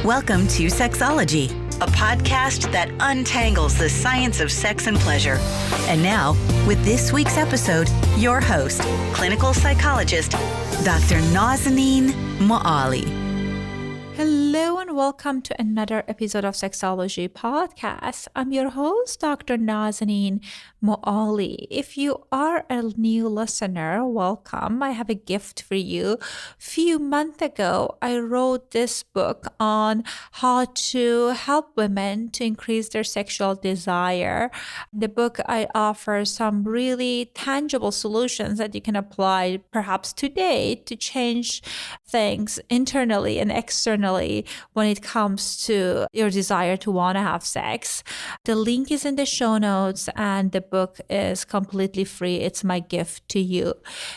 Welcome to Sexology, a podcast that untangles the science of sex and pleasure. And now, with this week's episode, your host, clinical psychologist, Dr. Nazanin Moali. Hello and welcome to another episode of Sexology Podcast. I'm your host, Dr. Nazanin Moali. If you are a new listener, welcome. I have a gift for you. A few months ago, I wrote this book on how to help women to increase their sexual desire. In the book, I offer some really tangible solutions that you can apply perhaps today to change things internally and externally when it comes to your desire to want to have sex. The link is in the show notes and the book is completely free. It's my gift to you.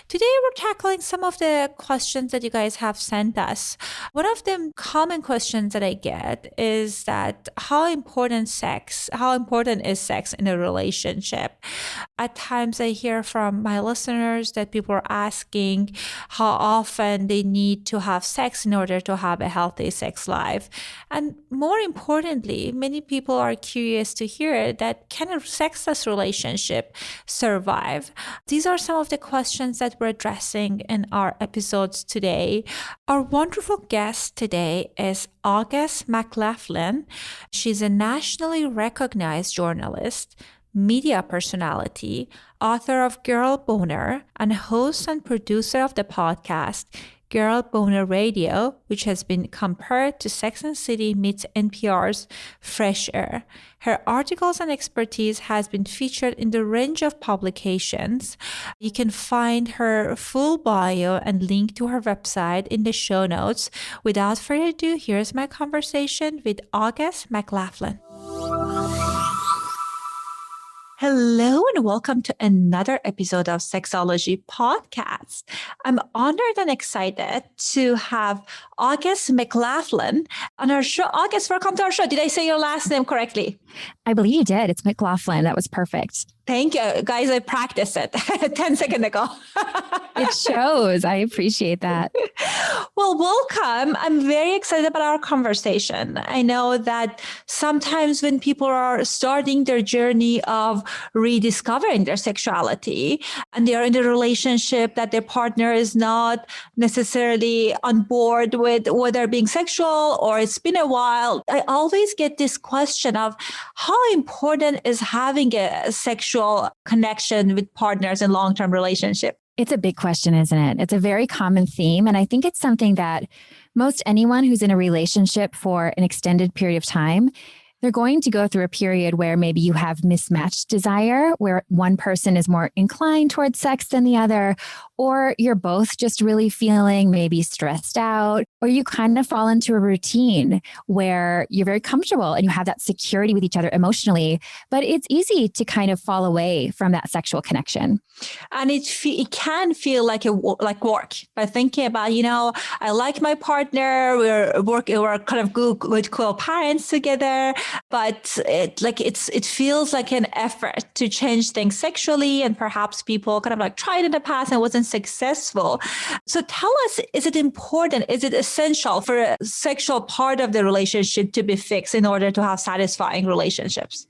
Today we're tackling some of the questions that you guys have sent us. One of the common questions that I get is that how important is sex in a relationship? At times I hear from my listeners that people are asking how often they need to have sex in order to have a healthy sex life. And more importantly, many people are curious to hear that can a sexless relationship survive? These are some of the questions that we're addressing in our episodes today. Our wonderful guest today is August McLaughlin. She's a nationally recognized journalist, media personality, author of Girl Boner, and host and producer of the podcast Girl Boner Radio, which has been compared to Sex and City meets NPR's Fresh Air. Her articles and expertise has been featured in the range of publications. You can find her full bio and link to her website in the show notes. Without further ado, here's my conversation with August McLaughlin. Hello and welcome to another episode of Sexology Podcast. I'm honored and excited to have August McLaughlin on our show. August, welcome to our show. Did I say your last name correctly? I believe you did. It's McLaughlin. That was perfect. Thank you. Guys, I practiced it 10 seconds ago. It shows. I appreciate that. Well, welcome. I'm very excited about our conversation. I know that sometimes when people are starting their journey of rediscovering their sexuality and they are in a relationship that their partner is not necessarily on board with whether being sexual or it's been a while, I always get this question of how important is having a sexual connection with partners in long-term relationship? It's a big question, isn't it? It's a very common theme. And I think it's something that most anyone who's in a relationship for an extended period of time, they're going to go through a period where maybe you have mismatched desire, where one person is more inclined towards sex than the other, or you're both just really feeling maybe stressed out, or you kind of fall into a routine where you're very comfortable and you have that security with each other emotionally, but it's easy to kind of fall away from that sexual connection. And it can feel like work. By thinking about, I like my partner, we're kind of good co-parents together, but it feels like an effort to change things sexually, and perhaps people kind of like tried in the past and wasn't successful. So tell us, is it important? Is it essential for a sexual part of the relationship to be fixed in order to have satisfying relationships?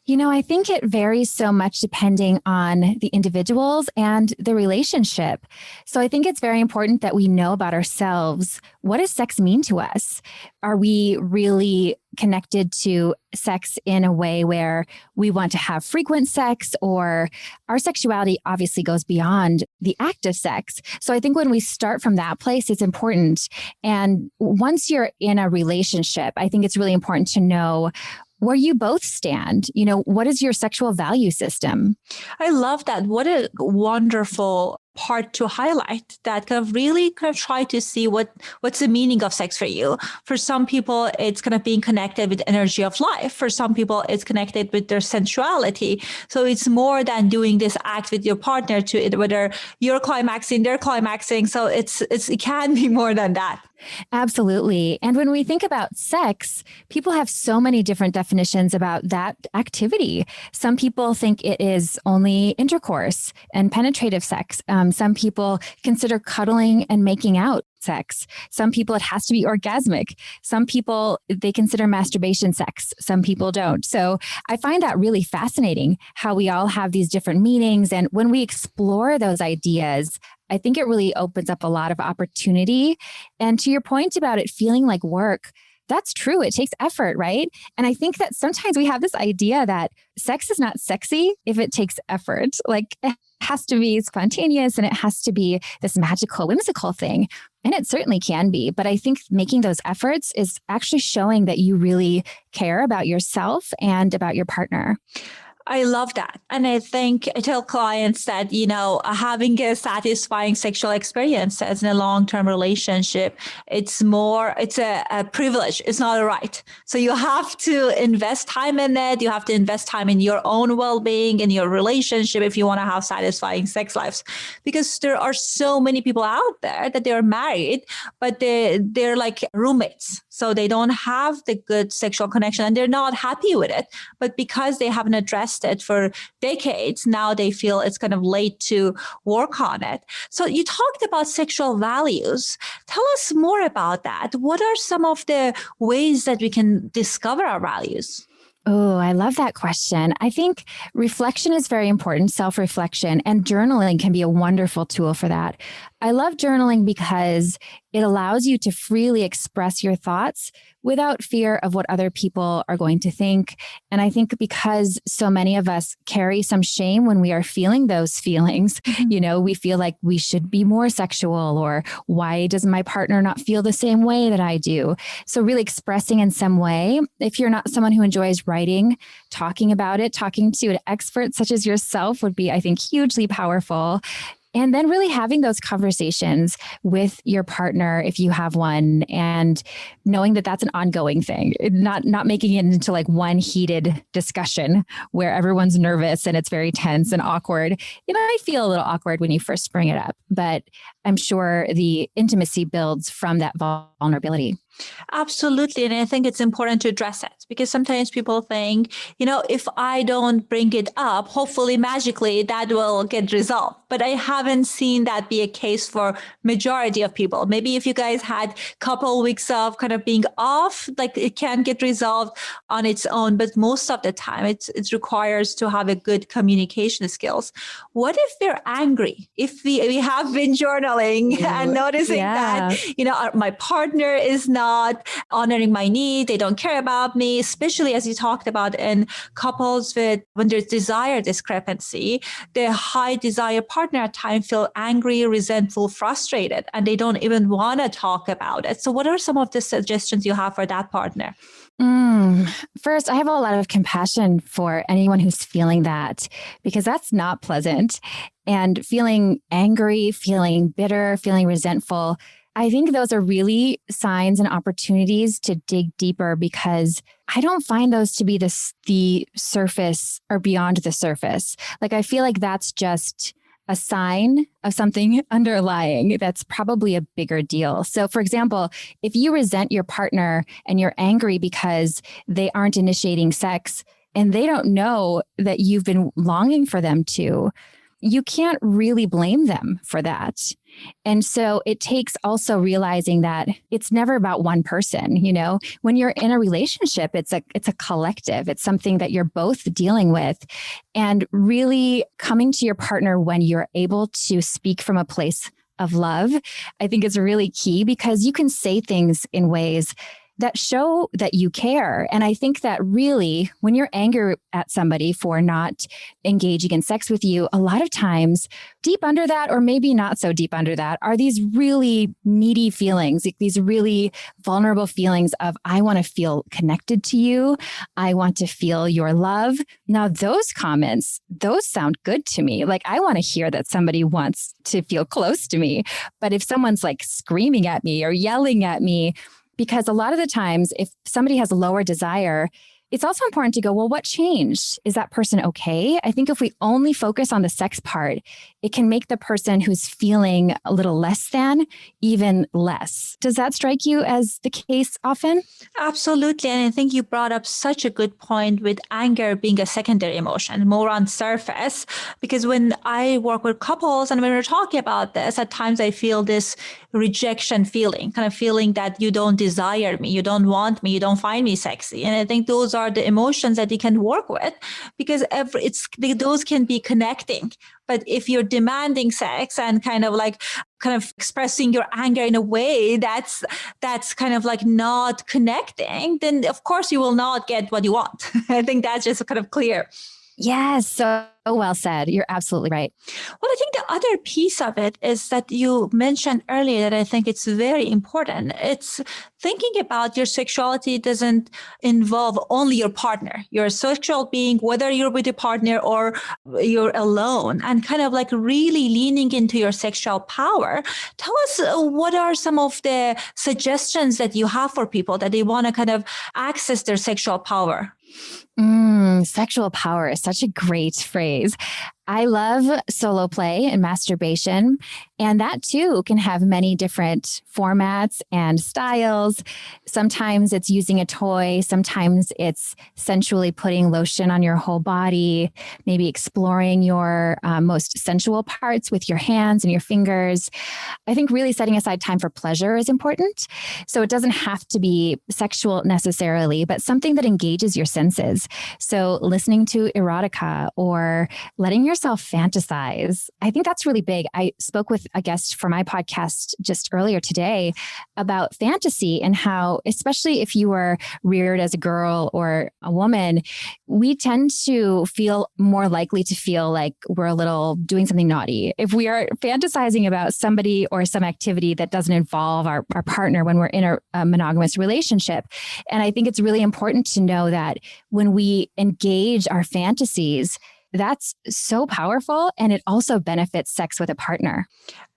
I think it varies so much depending on the individuals and the relationship. So I think it's very important that we know about ourselves. What does sex mean to us? Are we really connected to sex in a way where we want to have frequent sex, or our sexuality obviously goes beyond the act of sex? So I think when we start from that place, it's important. And once you're in a relationship, I think it's really important to know where you both stand. What is your sexual value system? I love that. What a wonderful part to highlight, that kind of really try to see what's the meaning of sex for you. For some people, it's kind of being connected with energy of life. For some people, it's connected with their sensuality. So it's more than doing this act with your partner to it, whether you're climaxing, they're climaxing. So it can be more than that. Absolutely. And when we think about sex, people have so many different definitions about that activity. Some people think it is only intercourse and penetrative sex. Some people consider cuddling and making out sex. Some people, it has to be orgasmic. Some people, they consider masturbation sex. Some people don't. So I find that really fascinating how we all have these different meanings. And when we explore those ideas, I think it really opens up a lot of opportunity. And to your point about it feeling like work, that's true. It takes effort, right? And I think that sometimes we have this idea that sex is not sexy if it takes effort. Like it has to be spontaneous and it has to be this magical, whimsical thing. And it certainly can be. But I think making those efforts is actually showing that you really care about yourself and about your partner. I love that. And I think I tell clients that, having a satisfying sexual experience as in a long-term relationship, it's a privilege. It's not a right. So you have to invest time in it. You have to invest time in your own well-being, in your relationship, if you want to have satisfying sex lives. Because there are so many people out there that they're married, but they're like roommates. So they don't have the good sexual connection and they're not happy with it. But because they haven't addressed it for decades, now they feel it's kind of late to work on it. So you talked about sexual values. Tell us more about that. What are some of the ways that we can discover our values? Oh, I love that question. I think reflection is very important, self-reflection, and journaling can be a wonderful tool for that. I love journaling because it allows you to freely express your thoughts without fear of what other people are going to think. And I think because so many of us carry some shame when we are feeling those feelings, we feel like we should be more sexual, or why does my partner not feel the same way that I do? So really expressing in some way. If you're not someone who enjoys writing, talking about it, talking to an expert such as yourself would be, I think, hugely powerful. And then really having those conversations with your partner, if you have one, and knowing that that's an ongoing thing, not making it into like one heated discussion where everyone's nervous and it's very tense and awkward. I feel a little awkward when you first bring it up, but I'm sure the intimacy builds from that vulnerability. Absolutely. And I think it's important to address it because sometimes people think, if I don't bring it up, hopefully magically that will get resolved. But I haven't seen that be a case for majority of people. Maybe if you guys had a couple of weeks of kind of being off, like it can get resolved on its own. But most of the time it requires to have a good communication skills. What if we're angry? If we have been journaling and noticing that, my partner is not honoring my need. They don't care about me, especially as you talked about in couples when there's desire discrepancy, the high desire partner at times feel angry, resentful, frustrated, and they don't even want to talk about it. So what are some of the suggestions you have for that partner? First, I have a lot of compassion for anyone who's feeling that, because that's not pleasant. And feeling angry, feeling bitter, feeling resentful, I think those are really signs and opportunities to dig deeper, because I don't find those to be the surface or beyond the surface. Like, I feel like that's just a sign of something underlying that's probably a bigger deal. So for example, if you resent your partner and you're angry because they aren't initiating sex and they don't know that you've been longing for them to, you can't really blame them for that. And so it takes also realizing that it's never about one person. When you're in a relationship, it's a collective. It's something that you're both dealing with, and really coming to your partner when you're able to speak from a place of love, I think is really key, because you can say things in ways that show that you care. And I think that really, when you're angry at somebody for not engaging in sex with you, a lot of times deep under that, or maybe not so deep under that, are these really needy feelings, like these really vulnerable feelings of, I want to feel connected to you. I want to feel your love. Now, those comments, those sound good to me. Like, I want to hear that somebody wants to feel close to me. But if someone's like screaming at me or yelling at me, because a lot of the times, if somebody has a lower desire, it's also important to go, well, what changed? Is that person okay? I think if we only focus on the sex part, it can make the person who's feeling a little less than even less. Does that strike you as the case often? Absolutely. And I think you brought up such a good point with anger being a secondary emotion, more on surface. Because when I work with couples and when we're talking about this, at times I feel this rejection feeling, kind of feeling that you don't desire me, you don't want me, you don't find me sexy. And I think those are the emotions that you can work with, because those can be connecting. But if you're demanding sex and kind of expressing your anger in a way that's kind of like not connecting, then of course you will not get what you want. I think that's just kind of clear. Yes, so well said. You're absolutely right. Well, I think the other piece of it is that you mentioned earlier that I think it's very important. It's thinking about your sexuality doesn't involve only your partner. You're a sexual being, whether you're with a partner or you're alone, and kind of like really leaning into your sexual power. Tell us what are some of the suggestions that you have for people that they want to kind of access their sexual power? Sexual power is such a great phrase. I love solo play and masturbation, and that too can have many different formats and styles. Sometimes it's using a toy. Sometimes it's sensually putting lotion on your whole body, maybe exploring your most sensual parts with your hands and your fingers. I think really setting aside time for pleasure is important. So it doesn't have to be sexual necessarily, but something that engages your senses. So listening to erotica or letting yourself fantasize. I think that's really big. I spoke with a guest for my podcast just earlier today about fantasy and how, especially if you were reared as a girl or a woman, we tend to feel more likely to feel like we're a little doing something naughty. If we are fantasizing about somebody or some activity that doesn't involve our partner when we're in a monogamous relationship. And I think it's really important to know that when we engage our fantasies, that's so powerful, and it also benefits sex with a partner.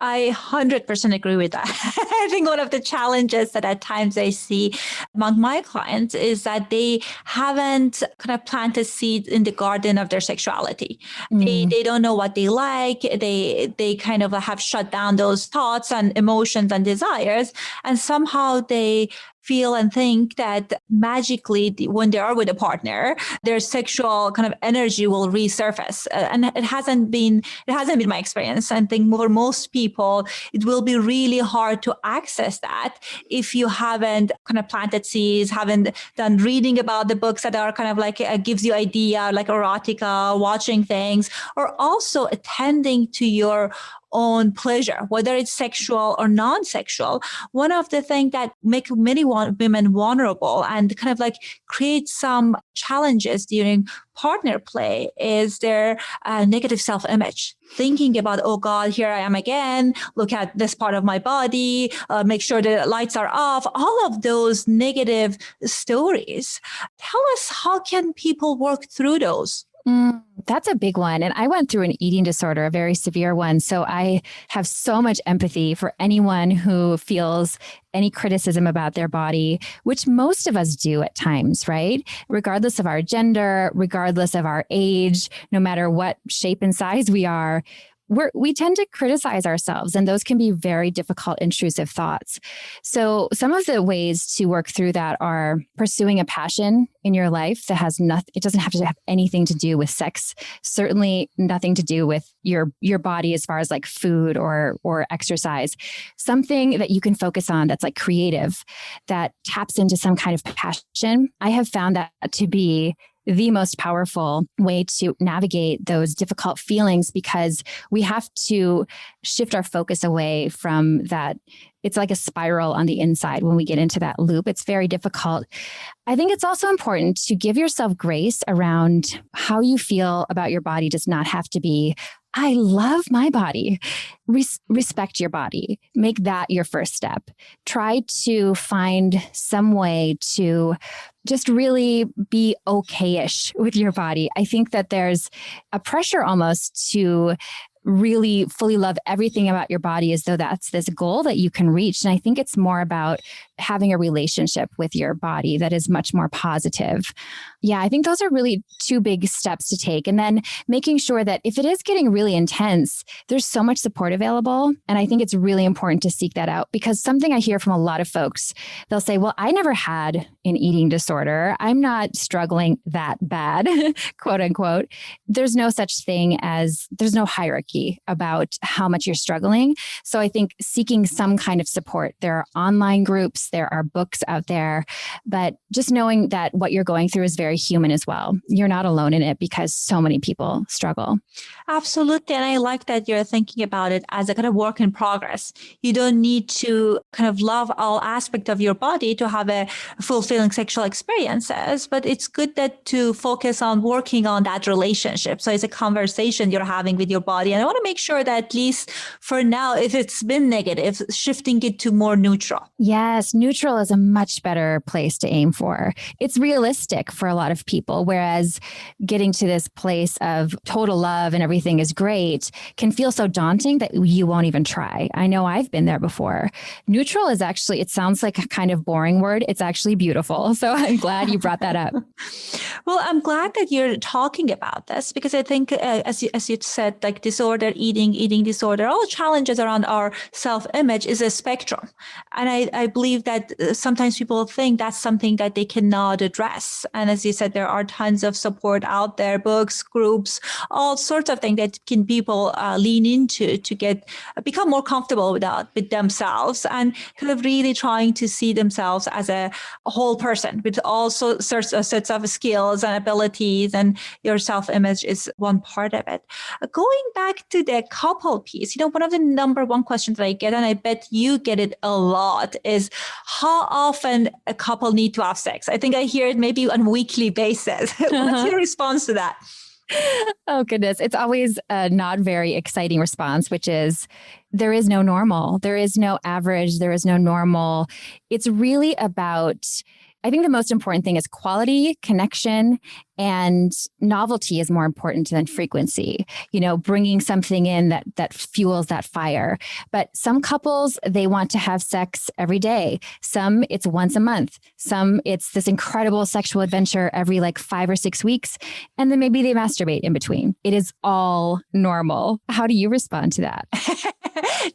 I 100% agree with that. I think one of the challenges that at times I see among my clients is that they haven't kind of planted seeds in the garden of their sexuality. They don't know what they like. They kind of have shut down those thoughts and emotions and desires, and somehow they feel and think that magically when they are with a partner, their sexual kind of energy will resurface. And it hasn't been my experience. I think for most people, it will be really hard to access that if you haven't kind of planted seeds, haven't done reading about the books that are kind of like gives you idea, like erotica, watching things, or also attending to your own pleasure, whether it's sexual or non-sexual. One of the things that make many women vulnerable and kind of like create some challenges during partner play is their negative self-image. Thinking about, oh God, here I am again. Look at this part of my body. Make sure the lights are off. All of those negative stories. Tell us, how can people work through those? That's a big one. And I went through an eating disorder, a very severe one. So I have so much empathy for anyone who feels any criticism about their body, which most of us do at times, right? Regardless of our gender, regardless of our age, no matter what shape and size we are, we tend to criticize ourselves, and those can be very difficult, intrusive thoughts. So some of the ways to work through that are pursuing a passion in your life that has nothing, it doesn't have to have anything to do with sex, certainly nothing to do with your body as far as like food or exercise. Something that you can focus on that's like creative, that taps into some kind of passion. I have found that to be the most powerful way to navigate those difficult feelings, because we have to shift our focus away from that. It's like a spiral on the inside when we get into that loop. It's very difficult. I think it's also important to give yourself grace around how you feel about your body. Does not have to be, I love my body. Respect your body. Make that your first step. Try to find some way to just really be okay-ish with your body. I think that there's a pressure almost to really fully love everything about your body as though that's this goal that you can reach. And I think it's more about having a relationship with your body that is much more positive. Yeah, I think those are really two big steps to take. And then making sure that if it is getting really intense, there's so much support available. And I think it's really important to seek that out, because something I hear from a lot of folks, they'll say, well, I never had an eating disorder. I'm not struggling that bad, quote unquote. There's no such thing as, there's no hierarchy about how much you're struggling. So I think seeking some kind of support, there are online groups, there are books out there, but just knowing that what you're going through is very human as well. You're not alone in it, because so many people struggle. Absolutely. And I like that you're thinking about it as a kind of work in progress. You don't need to kind of love all aspects of your body to have a fulfilling sexual experiences, but it's good that to focus on working on that relationship. So it's a conversation you're having with your body. And I want to make sure that at least for now, if it's been negative, shifting it to more neutral. Yes, neutral is a much better place to aim for. It's realistic for a lot of people, whereas getting to this place of total love and everything is great can feel so daunting that you won't even try. I know I've been there before. Neutral is actually, it sounds like a kind of boring word. It's actually beautiful. So I'm glad you brought that up. Well, I'm glad that you're talking about this, because I think, as you said, like disorder, eating disorder, all challenges around our self-image is a spectrum. And I believe that sometimes people think that's something that they cannot address. And as you said, there are tons of support out there, books, groups, all sorts of things that can people lean into to become more comfortable with themselves, and kind of really trying to see themselves as a whole person with all sorts of skills and abilities, and your self-image is one part of it. Going back to the couple piece, one of the number one questions that I get, and I bet you get it a lot, is how often a couple need to have sex. I think I hear it maybe on a weekly basis. What's your response to that? Oh, goodness. It's always a not very exciting response, which is there is no normal. There is no average. There is no normal. It's really about, I think the most important thing is quality, connection, and novelty is more important than frequency, bringing something in that fuels that fire. But some couples, they want to have sex every day. Some it's once a month. Some it's this incredible sexual adventure every 5 or 6 weeks. And then maybe they masturbate in between. It is all normal. How do you respond to that?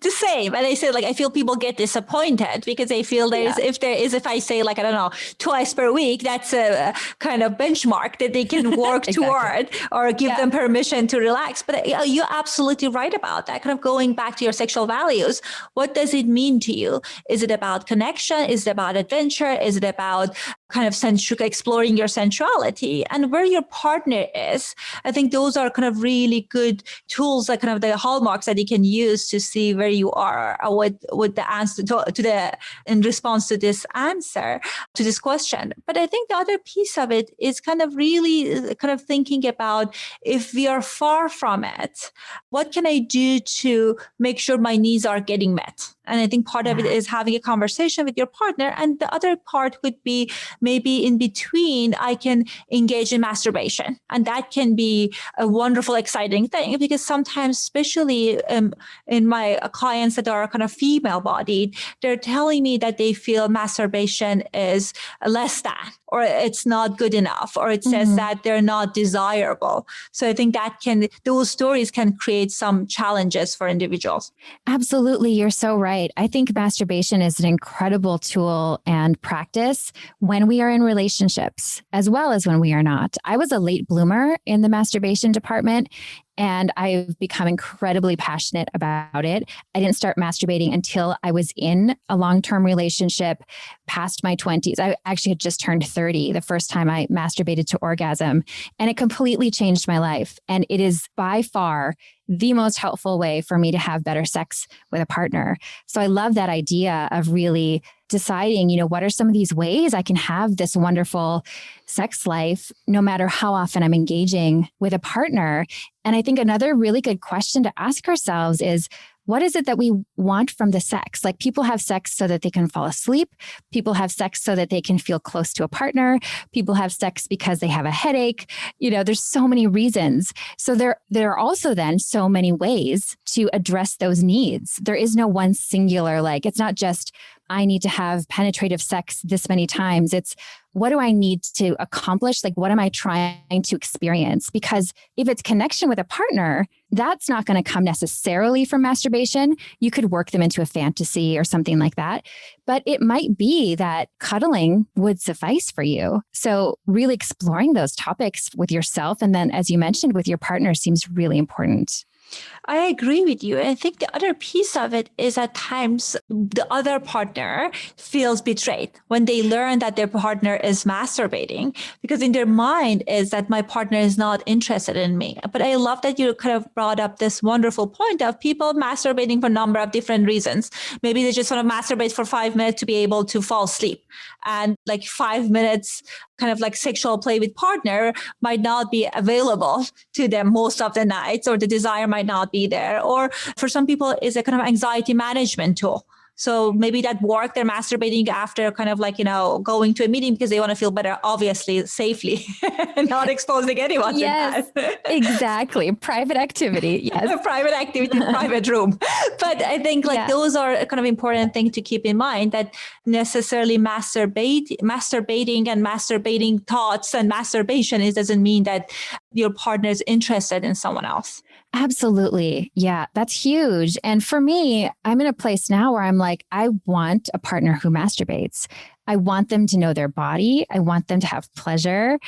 The same. And I say, I feel people get disappointed because they feel if I say, I don't know, twice per week, that's a kind of benchmark that they can work Exactly. toward, or give them permission to relax. But you're absolutely right about that. Kind of going back to your sexual values. What does it mean to you? Is it about connection? Is it about adventure? Is it about kind of exploring your sensuality and where your partner is? I think those are kind of really good tools, kind of the hallmarks that you can use to see where you are with the answer in response to this answer to this question. But I think the other piece of it is kind of really kind of thinking about, if we are far from it, what can I do to make sure my needs are getting met? And I think part of it is having a conversation with your partner. And the other part could be maybe in between, I can engage in masturbation. And that can be a wonderful, exciting thing, because sometimes, especially in my clients that are kind of female bodied, they're telling me that they feel masturbation is less than, or it's not good enough, or it says that they're not desirable. So I think those stories can create some challenges for individuals. Absolutely. You're so right. I think masturbation is an incredible tool and practice when we are in relationships, as well as when we are not. I was a late bloomer in the masturbation department, and I've become incredibly passionate about it. I didn't start masturbating until I was in a long-term relationship past my 20s. I actually had just turned 30 the first time I masturbated to orgasm, and it completely changed my life. And it is by far the most helpful way for me to have better sex with a partner. So I love that idea of really deciding, what are some of these ways I can have this wonderful sex life, no matter how often I'm engaging with a partner. And I think another really good question to ask ourselves is, what is it that we want from the sex? People have sex so that they can fall asleep. People have sex so that they can feel close to a partner. People have sex because they have a headache. There's so many reasons. So there are also then so many ways to address those needs. There is no one singular, it's not just I need to have penetrative sex this many times. It's what do I need to accomplish? Like, what am I trying to experience? Because if it's connection with a partner, that's not going to come necessarily from masturbation. You could work them into a fantasy or something like that. But it might be that cuddling would suffice for you. So really exploring those topics with yourself and then, as you mentioned, with your partner seems really important. I agree with you. And I think the other piece of it is at times the other partner feels betrayed when they learn that their partner is masturbating, because in their mind is that my partner is not interested in me. But I love that you kind of brought up this wonderful point of people masturbating for a number of different reasons. Maybe they just want to masturbate for 5 minutes to be able to fall asleep. And like 5 minutes kind of like sexual play with partner might not be available to them most of the nights, or the desire might not be there. Or for some people is a kind of anxiety management tool. So maybe at work, they're masturbating after kind of like, going to a meeting because they want to feel better, obviously, safely, not exposing anyone. Yes, to that. Exactly. Private activity. Yes. Private activity, private room. But I think those are kind of important thing to keep in mind, that necessarily masturbating and masturbating thoughts and masturbation doesn't mean that your partner is interested in someone else. Absolutely. Yeah, that's huge. And for me, I'm in a place now where I'm like, I want a partner who masturbates. I want them to know their body. I want them to have pleasure.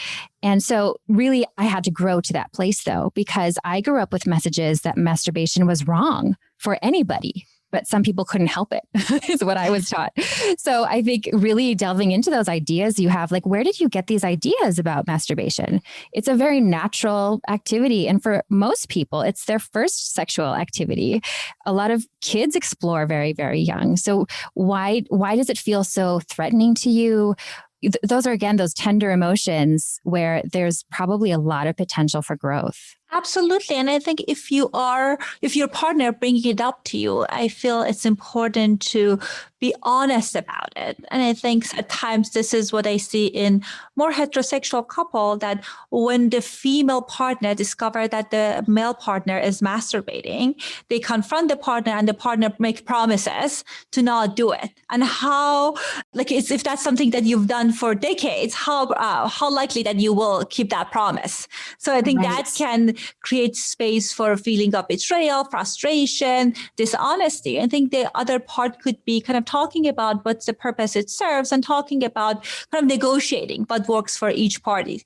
And so really, I had to grow to that place though, because I grew up with messages that masturbation was wrong for anybody. But some people couldn't help it, is what I was taught. So I think really delving into those ideas you have, like, where did you get these ideas about masturbation? It's a very natural activity. And for most people, it's their first sexual activity. A lot of kids explore very, very young. So why does it feel so threatening to you? Those are, again, those tender emotions where there's probably a lot of potential for growth. Absolutely. And I think if your partner bringing it up to you, I feel it's important to be honest about it. And I think at times this is what I see in more heterosexual couple, that when the female partner discover that the male partner is masturbating, they confront the partner and the partner makes promises to not do it. And how, like, it's, if that's something that you've done for decades, how likely that you will keep that promise. So I think that can create space for a feeling of betrayal, frustration, dishonesty. I think the other part could be kind of talking about what's the purpose it serves and talking about kind of negotiating what works for each party.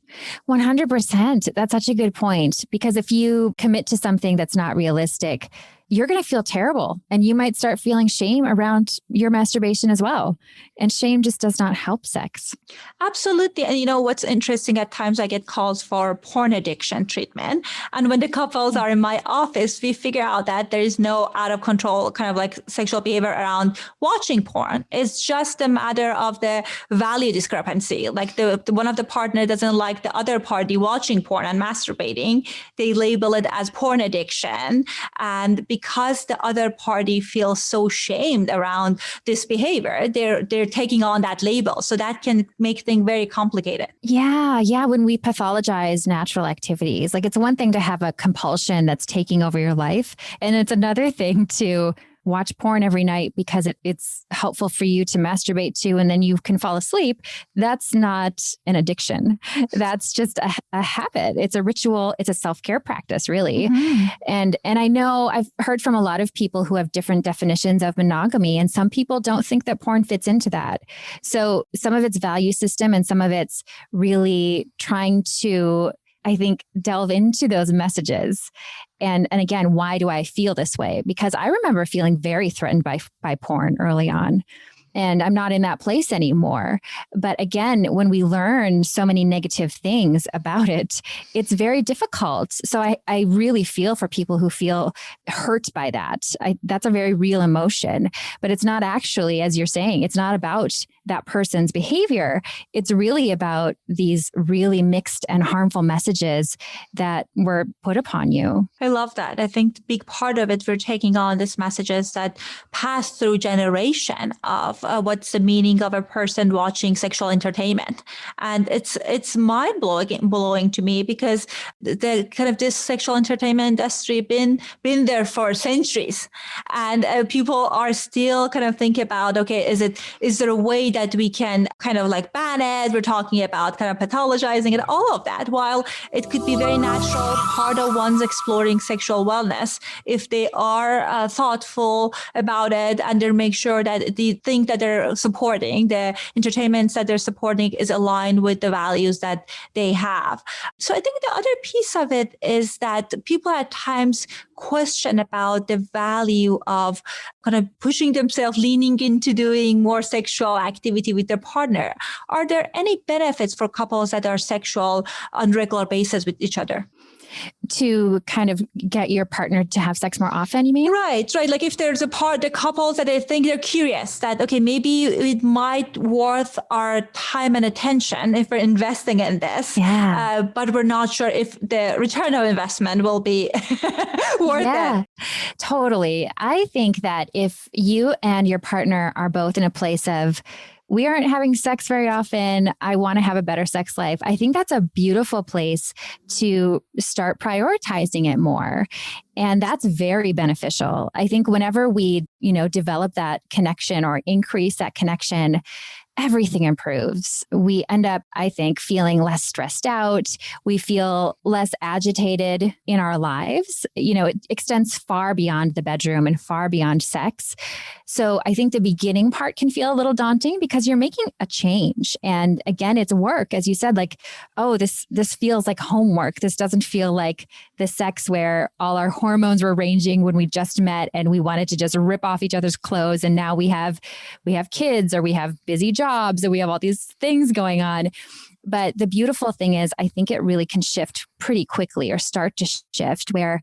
100%. That's such a good point, because if you commit to something that's not realistic, you're going to feel terrible, and you might start feeling shame around your masturbation as well. And shame just does not help sex. Absolutely. And what's interesting, at times I get calls for porn addiction treatment. And when the couples are in my office, we figure out that there is no out of control kind of like sexual behavior around watching porn. It's just a matter of the value discrepancy. Like the one of the partner doesn't like the other party watching porn and masturbating. They label it as porn addiction. And because the other party feels so shamed around this behavior, they're taking on that label. So that can make things very complicated. Yeah. When we pathologize natural activities, like, it's one thing to have a compulsion that's taking over your life. And it's another thing to watch porn every night because it's helpful for you to masturbate to, and then you can fall asleep. That's not an addiction. That's just a habit. It's a ritual. It's a self-care practice, really. Mm-hmm. And I know I've heard from a lot of people who have different definitions of monogamy, and some people don't think that porn fits into that. So some of it's value system and some of it's really trying to, I think, delve into those messages. And again, why do I feel this way? Because I remember feeling very threatened by porn early on. And I'm not in that place anymore. But again, when we learn so many negative things about it, it's very difficult. So I really feel for people who feel hurt by that. That's a very real emotion. But it's not actually, as you're saying, it's not about that person's behavior. It's really about these really mixed and harmful messages that were put upon you. I love that. I think the big part of it, we're taking on these messages that pass through generation of what's the meaning of a person watching sexual entertainment. And it's mind-blowing to me, because the kind of this sexual entertainment industry been there for centuries. And people are still kind of thinking about, okay, is there a way that we can kind of like ban it? We're talking about kind of pathologizing and all of that, while it could be very natural part of one's exploring sexual wellness if they are thoughtful about it and they make sure that the thing that they're supporting, the entertainments that they're supporting, is aligned with the values that they have. So I think the other piece of it is that people at times question about the value of kind of pushing themselves, leaning into doing more sexual activity with their partner. Are there any benefits for couples that are sexual on a regular basis with each other? To kind of get your partner to have sex more often, you mean? Right. Like if there's the couples that I think they're curious that, okay, maybe it might worth our time and attention if we're investing in this, but we're not sure if the return of investment will be worth it. Totally. I think that if you and your partner are both in a place of, we aren't having sex very often, I want to have a better sex life, I think that's a beautiful place to start prioritizing it more. And that's very beneficial. I think whenever we, develop that connection or increase that connection, everything improves. We end up, I think, feeling less stressed out. We feel less agitated in our lives. It extends far beyond the bedroom and far beyond sex. So I think the beginning part can feel a little daunting because you're making a change. And again, it's work. As you said, like, oh, this feels like homework. This doesn't feel like the sex where all our hormones were ranging when we just met and we wanted to just rip off each other's clothes. And now we have kids, or we have busy jobs, and we have all these things going on. But the beautiful thing is, I think it really can shift pretty quickly, or start to shift, where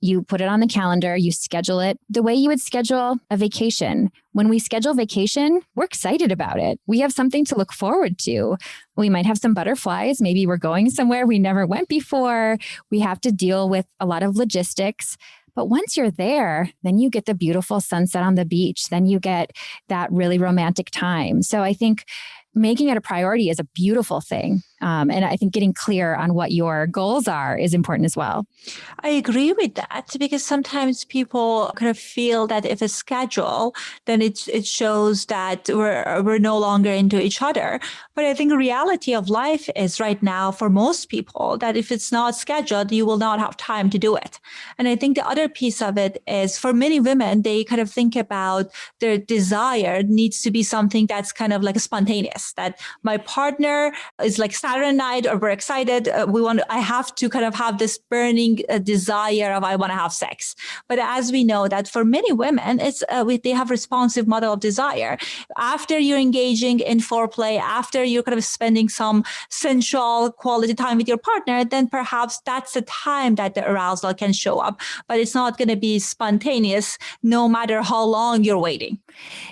you put it on the calendar, you schedule it the way you would schedule a vacation. When we schedule vacation, we're excited about it. We have something to look forward to. We might have some butterflies. Maybe we're going somewhere we never went before. We have to deal with a lot of logistics. But once you're there, then you get the beautiful sunset on the beach. Then you get that really romantic time. So I think making it a priority is a beautiful thing. And I think getting clear on what your goals are is important as well. I agree with that, because sometimes people kind of feel that if it's schedule, then it shows that we're no longer into each other. But I think the reality of life is right now for most people that if it's not scheduled, you will not have time to do it. And I think the other piece of it is for many women, they kind of think about their desire needs to be something that's kind of like spontaneous, that my partner is like Saturday night, or we're excited. I have to kind of have this burning desire of I want to have sex. But as we know that for many women, it's they have responsive model of desire. After you're engaging in foreplay, after you're kind of spending some sensual quality time with your partner, then perhaps that's the time that the arousal can show up. But it's not going to be spontaneous no matter how long you're waiting.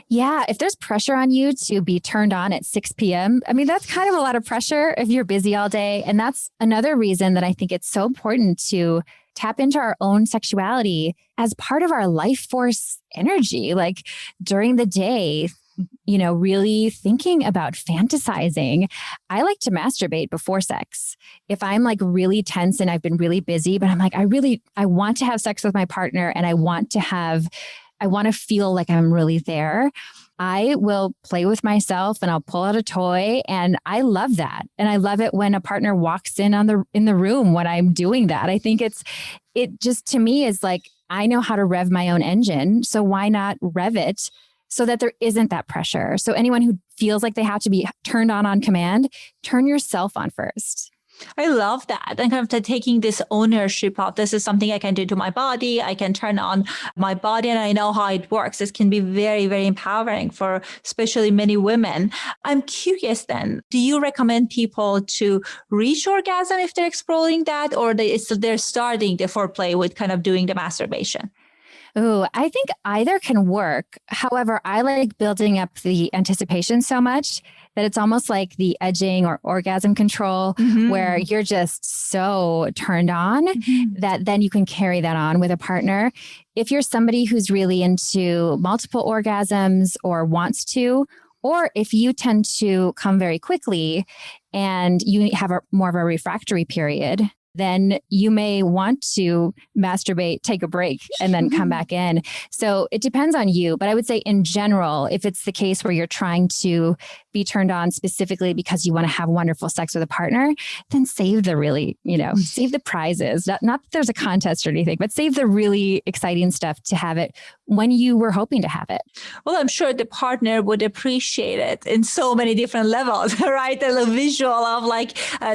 Yeah. If there's pressure on you to be turned on at 6 p.m., I mean, that's kind of a lot of pressure if you're busy all day. And that's another reason that I think it's so important to tap into our own sexuality as part of our life force energy, like during the day, really thinking about fantasizing. I like to masturbate before sex. If I'm like really tense and I've been really busy, but I'm like, I want to have sex with my partner, and I want to feel like I'm really there, I will play with myself and I'll pull out a toy, and I love that. And I love it when a partner walks in the room when I'm doing that. I think it just to me is like, I know how to rev my own engine. So why not rev it so that there isn't that pressure? So anyone who feels like they have to be turned on command, turn yourself on first. I love that. And kind of taking this ownership of this is something I can do to my body. I can turn on my body and I know how it works. This can be very, very empowering for especially many women. I'm curious then, do you recommend people to reach orgasm if they're exploring that, or they're starting the foreplay with kind of doing the masturbation? Oh, I think either can work. However, I like building up the anticipation so much that it's almost like the edging or orgasm control, where you're just so turned on that then you can carry that on with a partner. If you're somebody who's really into multiple orgasms or wants to, or if you tend to come very quickly and you have more of a refractory period, then you may want to masturbate, take a break, and then come back in. So it depends on you. But I would say in general, if it's the case where you're trying to be turned on specifically because you want to have wonderful sex with a partner, then save the really, save the prizes. Not that there's a contest or anything, but save the really exciting stuff to have it when you were hoping to have it. Well, I'm sure the partner would appreciate it in so many different levels, right? The visual of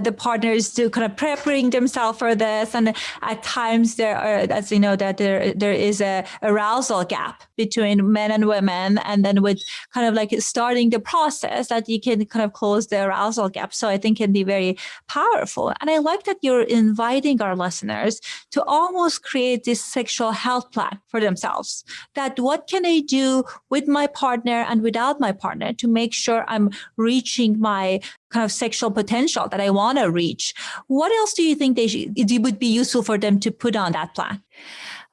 the partners to kind of preparing themselves for this. And at times there are, as you know, that there is a arousal gap between men and women. And then with kind of like starting the process that you can kind of close the arousal gap. So I think it can be very powerful. And I like that you're inviting our listeners to almost create this sexual health plan for themselves. That what can I do with my partner and without my partner to make sure I'm reaching my kind of sexual potential that I want to reach. What else do you think it would be useful for them to put on that plan?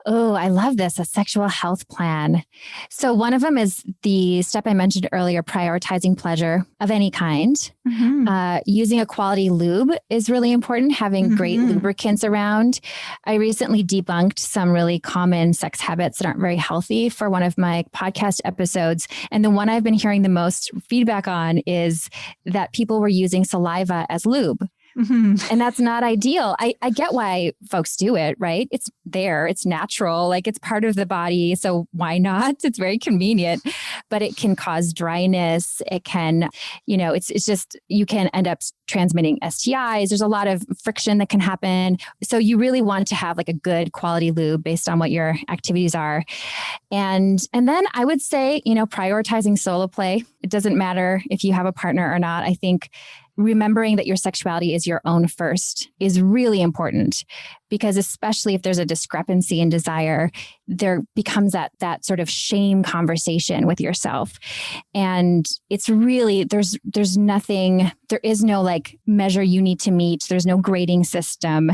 Oh, I love this, a sexual health plan. So one of them is the step I mentioned earlier, prioritizing pleasure of any kind. Using a quality lube is really important, having great lubricants around. I recently debunked some really common sex habits that aren't very healthy for one of my podcast episodes. And the one I've been hearing the most feedback on is that people were using saliva as lube. And that's not ideal. I get why folks do it, right? It's there, it's natural, like it's part of the body. So why not? It's very convenient, but it can cause dryness. It can, it's just, you can end up transmitting STIs. There's a lot of friction that can happen. So you really want to have like a good quality lube based on what your activities are. And then I would say, prioritizing solo play. It doesn't matter if you have a partner or not. I think remembering that your sexuality is your own first is really important, because especially if there's a discrepancy in desire, there becomes that sort of shame conversation with yourself. And it's really, there's nothing, there is no like measure you need to meet. There's no grading system.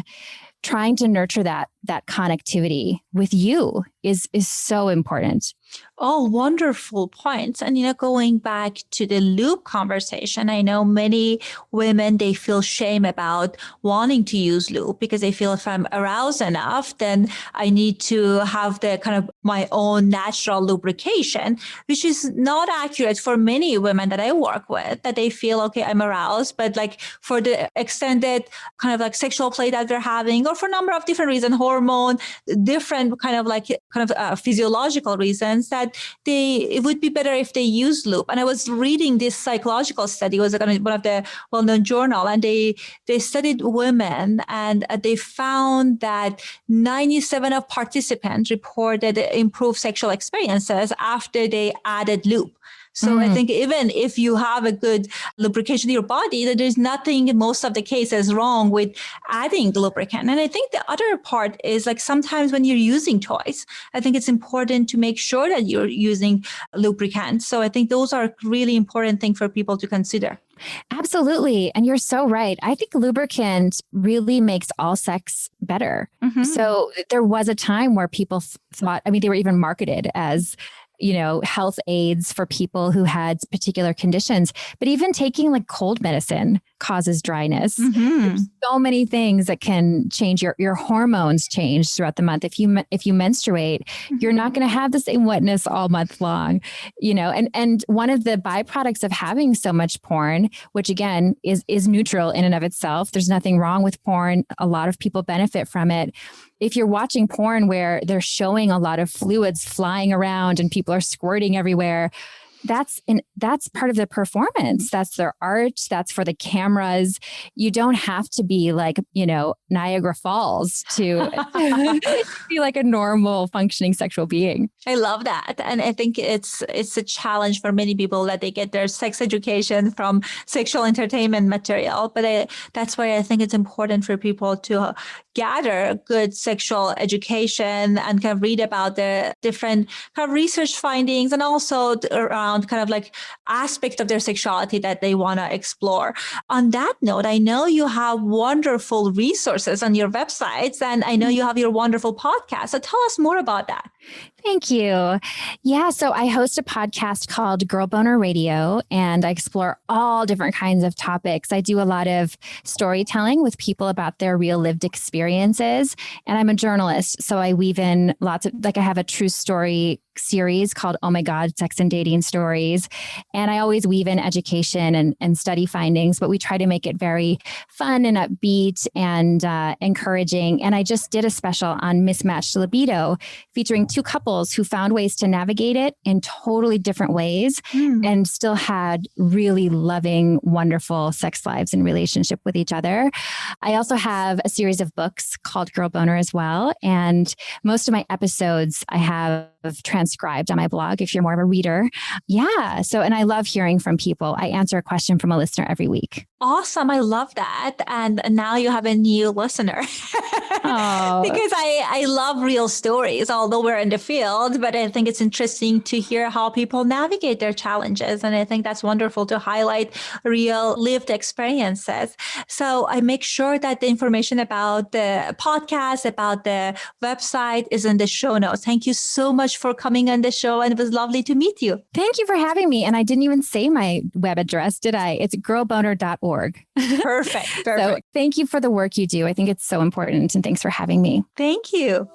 Trying to nurture that connectivity with you is so important. All wonderful points. And, going back to the lube conversation, I know many women, they feel shame about wanting to use lube because they feel if I'm aroused enough, then I need to have the kind of my own natural lubrication, which is not accurate for many women that I work with, that they feel, okay, I'm aroused, but like for the extended kind of like sexual play that they're having, or for a number of different reasons, hormone, different kind of physiological reasons, that it would be better if they use lube. And I was reading this psychological study, it was one of the well-known journal, and they studied women, and they found that 97% of participants reported improved sexual experiences after they added lube. So I think even if you have a good lubrication to your body, that there's nothing in most of the cases wrong with adding lubricant. And I think the other part is like sometimes when you're using toys, I think it's important to make sure that you're using lubricant. So I think those are really important things for people to consider. Absolutely. And you're so right. I think lubricant really makes all sex better. So there was a time where people thought, they were even marketed as health aids for people who had particular conditions, but even taking like cold medicine causes dryness. There's so many things that can change your hormones change throughout the month. If you menstruate, you're not going to have the same wetness all month long, and one of the byproducts of having so much porn, which again is neutral in and of itself. There's nothing wrong with porn. A lot of people benefit from it. If you're watching porn where they're showing a lot of fluids flying around and people are squirting everywhere, that's part of the performance. That's their art. That's for the cameras. You don't have to be like, Niagara Falls to be like a normal functioning sexual being. I love that. And I think it's a challenge for many people that they get their sex education from sexual entertainment material. But that's why I think it's important for people to gather good sexual education and kind of read about the different kind of research findings and also around kind of like aspect of their sexuality that they want to explore. On that note, I know you have wonderful resources on your websites, and I know you have your wonderful podcast. So tell us more about that. Thank you. Yeah. So I host a podcast called Girl Boner Radio, and I explore all different kinds of topics. I do a lot of storytelling with people about their real lived experiences. And I'm a journalist. So I weave in lots of, I have a true story series called Oh My God, Sex and Dating Stories. And I always weave in education and study findings, but we try to make it very fun and upbeat and encouraging. And I just did a special on mismatched libido featuring two couples who found ways to navigate it in totally different ways and still had really loving, wonderful sex lives and relationship with each other. I also have a series of books called Girl Boner as well. And most of my episodes I have transcribed on my blog if you're more of a reader. Yeah. So, and I love hearing from people. I answer a question from a listener every week. Awesome. I love that. And now you have a new listener. Oh. Because I love real stories, although we're in the field, but I think it's interesting to hear how people navigate their challenges. And I think that's wonderful to highlight real lived experiences. So I make sure that the information about the podcast, about the website is in the show notes. Thank you so much for coming on the show. And it was lovely to meet you. Thank you for having me. And I didn't even say my web address, did I? It's girlboner.org. Perfect. So thank you for the work you do. I think it's so important. And thanks for having me. Thank you.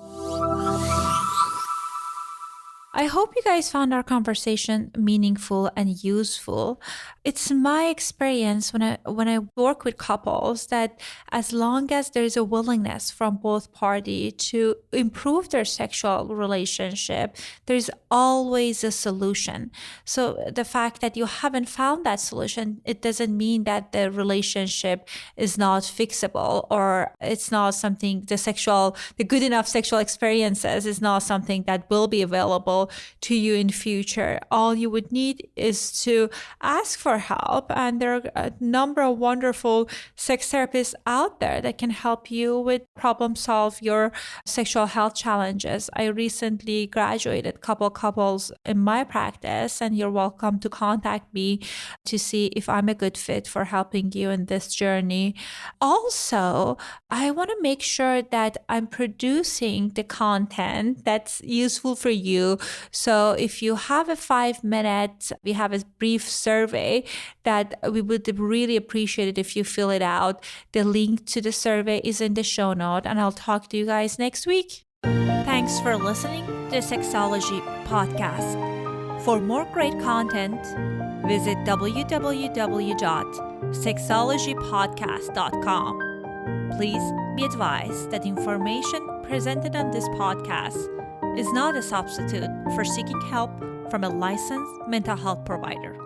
I hope you guys found our conversation meaningful and useful. It's my experience when I work with couples that as long as there is a willingness from both parties to improve their sexual relationship, there's always a solution. So the fact that you haven't found that solution, it doesn't mean that the relationship is not fixable or it's not something, the good enough sexual experiences is not something that will be available to you in future. All you would need is to ask for help, and there are a number of wonderful sex therapists out there that can help you with problem solve your sexual health challenges. I recently graduated couples in my practice, and you're welcome to contact me to see if I'm a good fit for helping you in this journey. Also, I want to make sure that I'm producing the content that's useful for you. So if you have a 5-minute, we have a brief survey that we would really appreciate it if you fill it out. The link to the survey is in the show note, and I'll talk to you guys next week. Thanks for listening to the Sexology Podcast. For more great content, visit www.sexologypodcast.com. Please be advised that information presented on this podcast is not a substitute for seeking help from a licensed mental health provider.